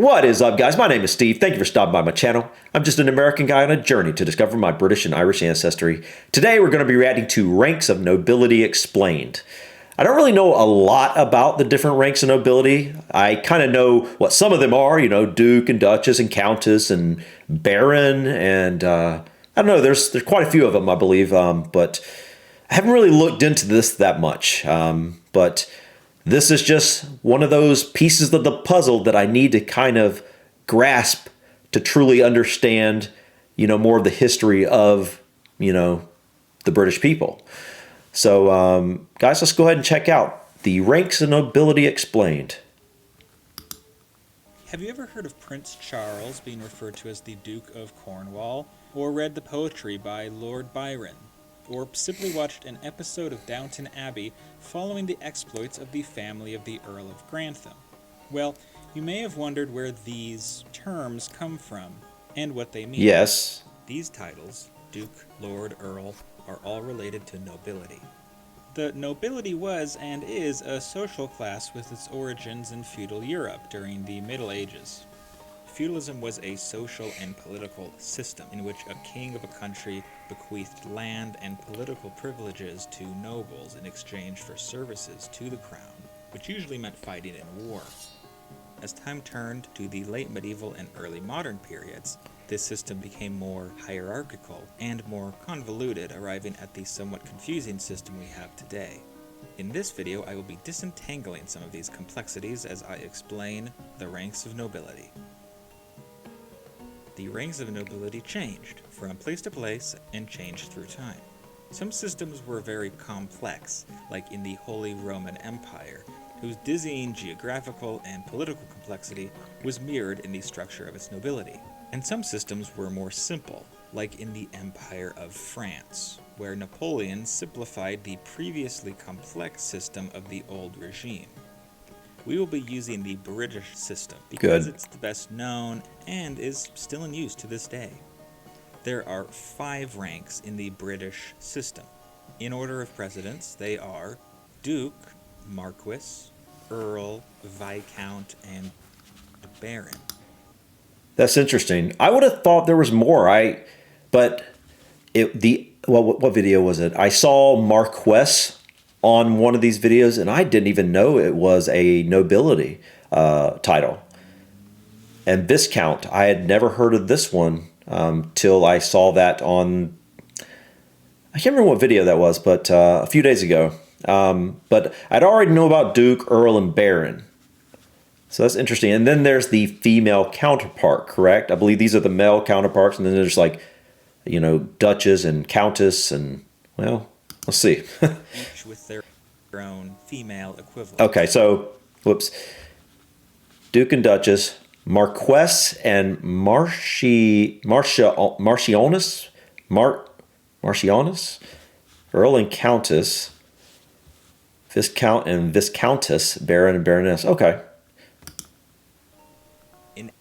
What is up, guys? My name is Steve. Thank you for stopping by my channel. I'm just an American guy on a journey to discover my British and Irish ancestry. Today, we're going to be reacting to Ranks of Nobility Explained. I don't really know a lot about the different ranks of nobility. I kind of know what some of them are, you know, Duke and Duchess and Countess and Baron, and I don't know, there's quite a few of them, I believe, but I haven't really looked into this that much. But this is just one of those pieces of the puzzle that I need to kind of grasp to truly understand, you know, more of the history of, you know, the British people. So, guys, let's go ahead and check out the Ranks of Nobility Explained. Have you ever heard of Prince Charles being referred to as the Duke of Cornwall, or read the poetry by Lord Byron, or simply watched an episode of Downton Abbey following the exploits of the family of the Earl of Grantham? Well, you may have wondered where these terms come from and what they mean. Yes. These titles, Duke, Lord, Earl, are all related to nobility. The nobility was and is a social class with its origins in feudal Europe during the Middle Ages. Feudalism was a social and political system in which a king of a country bequeathed land and political privileges to nobles in exchange for services to the crown, which usually meant fighting in war. As time turned to the late medieval and early modern periods, this system became more hierarchical and more convoluted, arriving at the somewhat confusing system we have today. In this video, I will be disentangling some of these complexities as I explain the ranks of nobility. The ranks of nobility changed from place to place and changed through time. Some systems were very complex, like in the Holy Roman Empire, whose dizzying geographical and political complexity was mirrored in the structure of its nobility. And some systems were more simple, like in the Empire of France, where Napoleon simplified the previously complex system of the old regime. We will be using the British system because it's the best known and is still in use to this day. There are 5 ranks in the British system. In order of precedence, they are Duke, Marquis, Earl, Viscount, and Baron. That's interesting. I would have thought there was more. What video was it? I saw Marquess on one of these videos, and I didn't even know it was a nobility title. And Viscount, I had never heard of this one till I saw that on, I can't remember what video that was, but a few days ago. But I'd already know about Duke, Earl, and Baron. So that's interesting. And then there's the female counterpart, correct? I believe these are the male counterparts, and then there's like, you know, Duchess and Countess, and, well, let's see. Each with their own female equivalent. Okay, so, whoops. Duke and Duchess, Marquess and Marchioness, Earl and Countess, Viscount and Viscountess, Baron and Baroness. Okay. In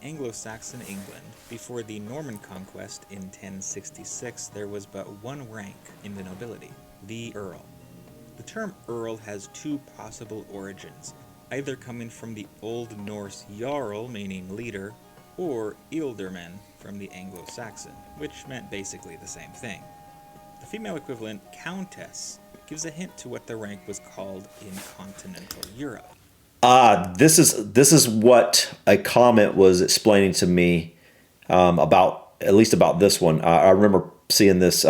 Anglo-Saxon England, before the Norman conquest in 1066, there was but one rank in the nobility, the Earl. The term Earl has 2 possible origins, either coming from the Old Norse Jarl, meaning leader, or Ealdorman from the Anglo-Saxon, which meant basically the same thing. The female equivalent, Countess, gives a hint to what the rank was called in continental Europe. This is what a comment was explaining to me about, at least about this one. I remember seeing this.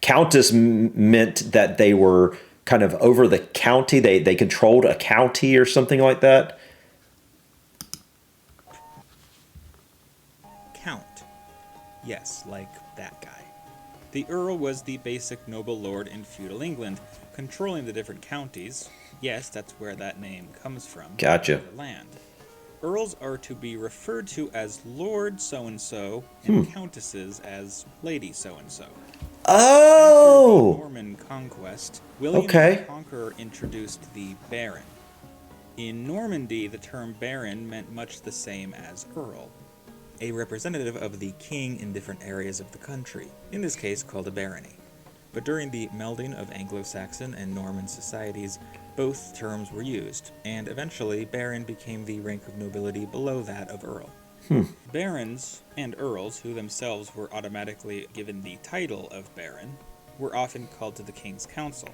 Countess meant that they were kind of over the county. They controlled a county or something like that. Count. Yes, like that guy. The Earl was the basic noble lord in feudal England, controlling the different counties. Yes, that's where that name comes from. Gotcha. Land. Earls are to be referred to as Lord so-and-so and countesses as Lady so-and-so. Oh! After the Norman conquest, William the Conqueror introduced the Baron. In Normandy, the term Baron meant much the same as Earl, a representative of the king in different areas of the country, in this case called a barony. but during the melding of Anglo-Saxon and Norman societies, both terms were used, and eventually baron became the rank of nobility below that of earl. Barons and earls, who themselves were automatically given the title of baron, were often called to the king's council.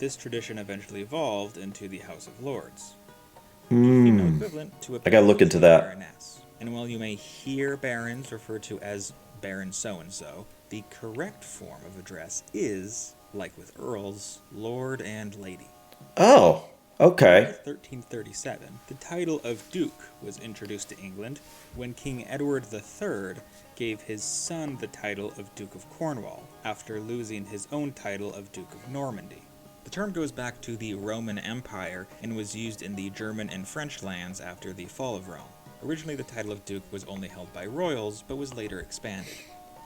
This tradition eventually evolved into the House of Lords, the female equivalent to a I gotta look into that. baroness. And while you may hear barons referred to as Baron so-and-so, the correct form of address is, like with earls, lord and lady. Oh, okay. In 1337, the title of Duke was introduced to England when King Edward III gave his son the title of Duke of Cornwall, after losing his own title of Duke of Normandy. The term goes back to the Roman Empire and was used in the German and French lands after the fall of Rome. Originally, the title of Duke was only held by royals, but was later expanded.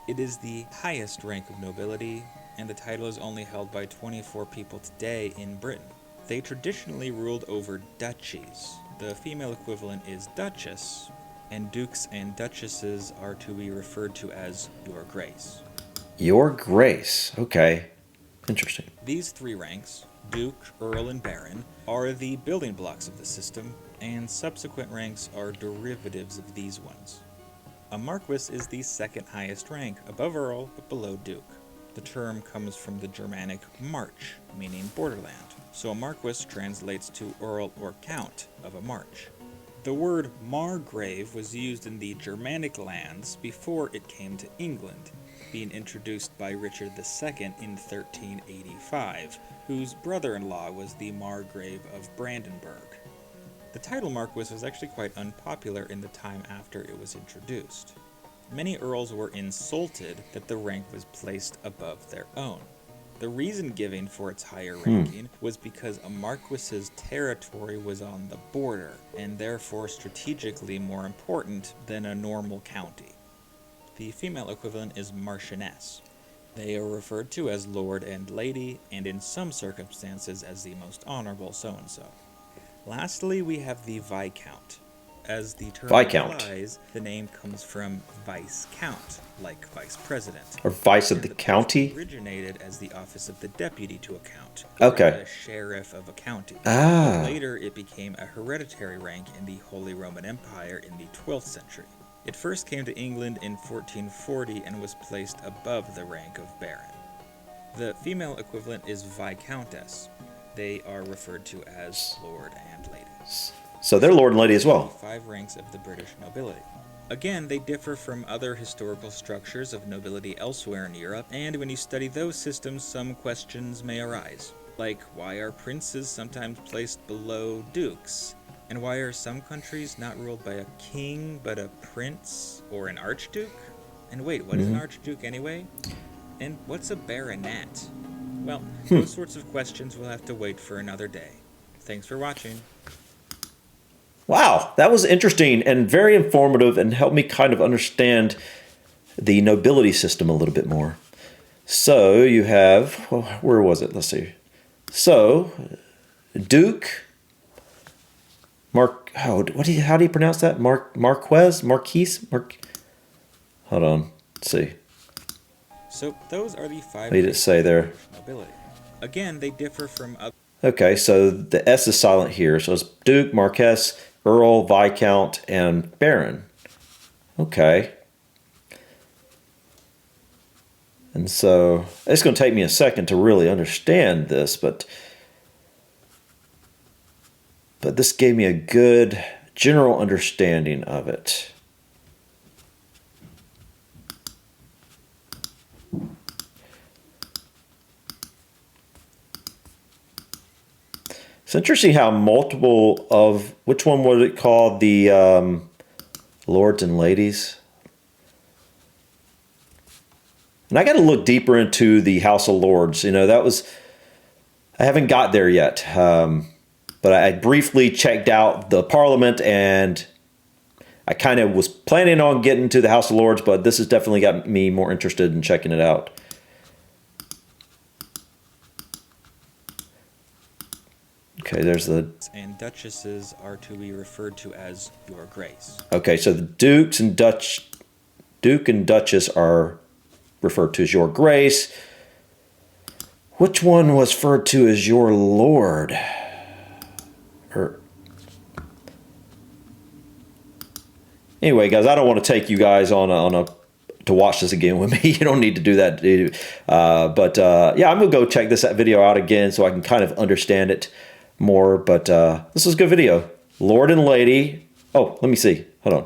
It is the highest rank of nobility, and the title is only held by 24 people today in Britain. They traditionally ruled over duchies. The female equivalent is duchess, and dukes and duchesses are to be referred to as Your Grace. Your Grace. Okay. Interesting. These three ranks, Duke, Earl, and Baron, are the building blocks of the system, and subsequent ranks are derivatives of these ones. A Marquess is the second highest rank, above Earl but below Duke. The term comes from the Germanic march, meaning borderland, so a Marquess translates to Earl or Count of a march. The word Margrave was used in the Germanic lands before it came to England, being introduced by Richard II in 1385, whose brother-in-law was the Margrave of Brandenburg. The title Marquess was actually quite unpopular in the time after it was introduced. Many earls were insulted that the rank was placed above their own. The reason given for its higher ranking was because a marquess's territory was on the border, and therefore strategically more important than a normal county. The female equivalent is marchioness. They are referred to as lord and lady, and in some circumstances as the most honorable so-and-so. Lastly, we have the viscount. As the term implies, the name comes from vice-count, like vice president. Or vice of And the county? originated as the office of the deputy to a count, Okay. or the sheriff of a county. Ah. Later, it became a hereditary rank in the Holy Roman Empire in the 12th century. It first came to England in 1440 and was placed above the rank of baron. The female equivalent is viscountess. They are referred to as lord and lady. So they're lord and lady as well. 5 ranks of the British nobility. Again, they differ from other historical structures of nobility elsewhere in Europe, and when you study those systems, some questions may arise. Like, why are princes sometimes placed below dukes? And why are some countries not ruled by a king, but a prince or an archduke? And wait, what is an archduke anyway? And what's a baronet? Well, those sorts of questions will have to wait for another day. Thanks for watching. Wow, that was interesting and very informative and helped me kind of understand the nobility system a little bit more. So you have, where was it? Let's see. So, Duke, how do you pronounce that? Marquise? Hold on, let's see. So those are the 5 What did it say there? nobility. Again, they differ from other. Okay, so the S is silent here. So it's Duke, Marquess, Earl, Viscount, and Baron. Okay. And so it's going to take me a second to really understand this, but this gave me a good general understanding of it. It's interesting how multiple of, which one was it called? The lords and ladies? And I got to look deeper into the House of Lords. You know, I haven't got there yet. But I briefly checked out the Parliament, and I kind of was planning on getting to the House of Lords, but this has definitely got me more interested in checking it out. Okay, there's the... And duchesses are to be referred to as Your Grace. Okay, so the Duke and Duchess are referred to as Your Grace. Which one was referred to as your lord? Or anyway, guys, I don't want to take you guys to watch this again with me. You don't need to do that. Yeah, I'm gonna go check this video out again so I can kind of understand it more. But this was a good video. Lord and lady. Oh, let me see. Hold on.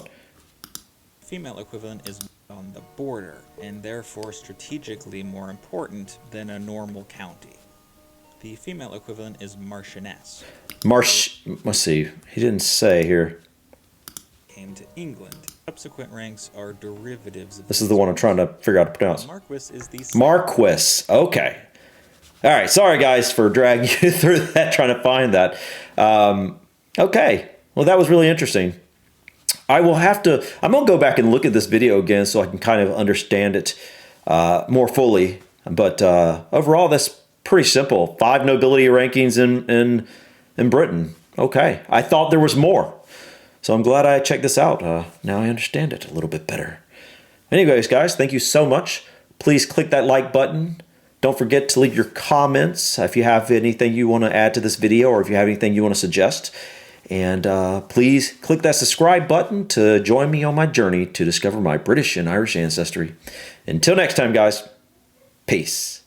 Female equivalent is on the border and therefore strategically more important than a normal county. The female equivalent is Marchioness. Let's see. He didn't say here. Came to England. Subsequent ranks are derivatives of This is the one I'm trying to figure out how to pronounce. Marquis is the Marquis. Okay. All right. Sorry, guys, for dragging you through that, trying to find that. Okay. Well, that was really interesting. I'm going to go back and look at this video again so I can kind of understand it more fully. But overall, that's pretty simple. 5 nobility rankings in Britain. Okay. I thought there was more. So I'm glad I checked this out. Now I understand it a little bit better. Anyways, guys, thank you so much. Please click that like button. Don't forget to leave your comments if you have anything you want to add to this video or if you have anything you want to suggest. And please click that subscribe button to join me on my journey to discover my British and Irish ancestry. Until next time, guys, peace.